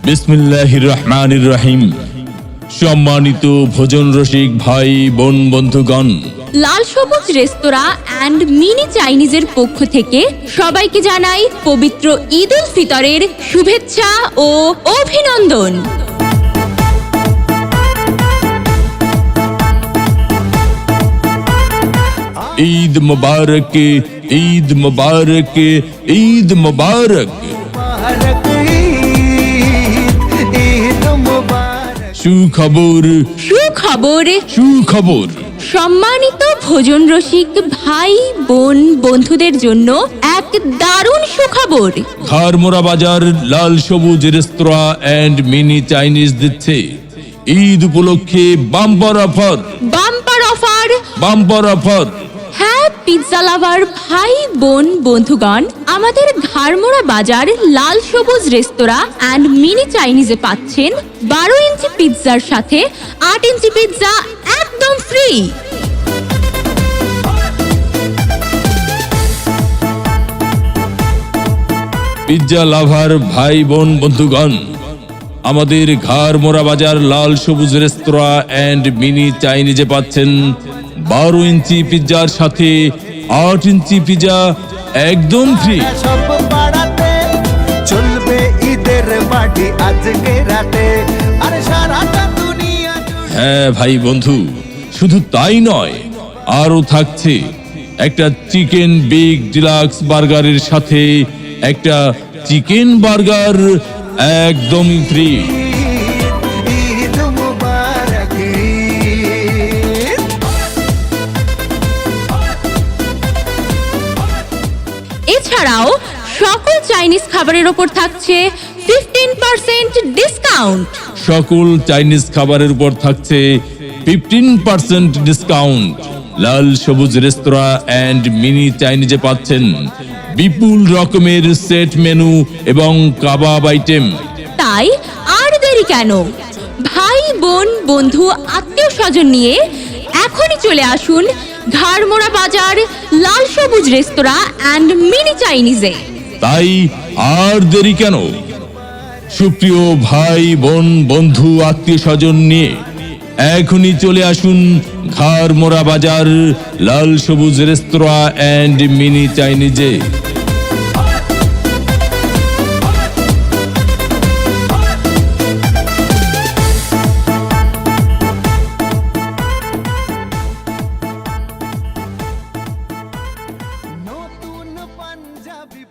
বিসমিল্লাহির রহমানির রহিম। সম্মানিত ভোজন রসিক ভাই বোন বন্ধুগণ, লাল সবুজ রেস্তোরাঁ অ্যান্ড মিনি চাইনিজের পক্ষ থেকে সবাইকে জানাই পবিত্র ঈদ উল ফিতরের শুভেচ্ছা ও অভিনন্দন। ঈদ মুবারক, ঈদ মুবারক, ঈদ মুবারক। সুখবর, সুখবর, সুখবর। সম্মানিত ভোজন রসিক ভাই বোন বন্ধুদের জন্য এক দারুণ সুখবর। খারমোড়া বাজার লাল সবুজ রেস্তোরাঁ অ্যান্ড মিনি চাইনিজ দিচ্ছে ঈদ উপলক্ষে bumper offer, bumper offer. Bumper offer. হ্যাঁ পিৎজা লাভার ভাই বোন বন্ধুগণ, আমাদের ঘাড়মোড়া বাজার লাল সবুজ রেস্তোরাঁ অ্যান্ড মিনি চাইনিজে পাচ্ছেন 12 ইঞ্চি পিৎজার সাথে 8 ইঞ্চি পিৎজা একদম ফ্রি। পিৎজা লাভার ভাই বোন বন্ধুগণ, আমাদের ঘাড়মোড়া বাজার লাল সবুজ রেস্তোরাঁ অ্যান্ড মিনি চাইনিজে পাচ্ছেন 12 ইঞ্চি পিৎজার সাথে 8 ইঞ্চি পিৎজা একদম ফ্রি। সব পাড়াতে চলবে ঈদের পার্টি আজকে রাতে, আরে সারাটা দুনিয়া হ্যাঁ ভাই বন্ধু, শুধু তাই নয়, আরো থাকছে একটা চিকেন বিগ ডিলাক্স বার্গারের সাথে একটা চিকেন বার্গার একদমই ফ্রি। ঈদ মুবারক। এছাড়াও সকল চাইনিজ খাবারের ওপর থাকছে 15% ডিসকাউন্ট। সকল চাইনিজ খাবারের উপর থাকছে 15% ডিসকাউন্ট। লাল সবুজ রেস্তোরাঁ অ্যান্ড মিনি চাইনিজে পাচ্ছেন বিপুল রকমের সেট মেনু এবং কাবাব আইটেম। তাই আর দেরি কেন, ভাই বোন বন্ধু আত্মীয় স্বজন নিয়ে এখনই চলে আসুন ঘাড়মোড়া বাজার লাল সবুজ রেস্তোরাঁ অ্যান্ড মিনি চাইনিজে। তাই আর দেরি কেন, সুপ্রিয় ভাই বোন বন্ধু আত্মীয় স্বজন নিয়ে এখনই চলে আসুন ঘাড়মোড়া বাজার লাল সবুজ রেস্তোরাঁ অ্যান্ড মিনি চাইনিজে। নতুন পাঞ্জাবি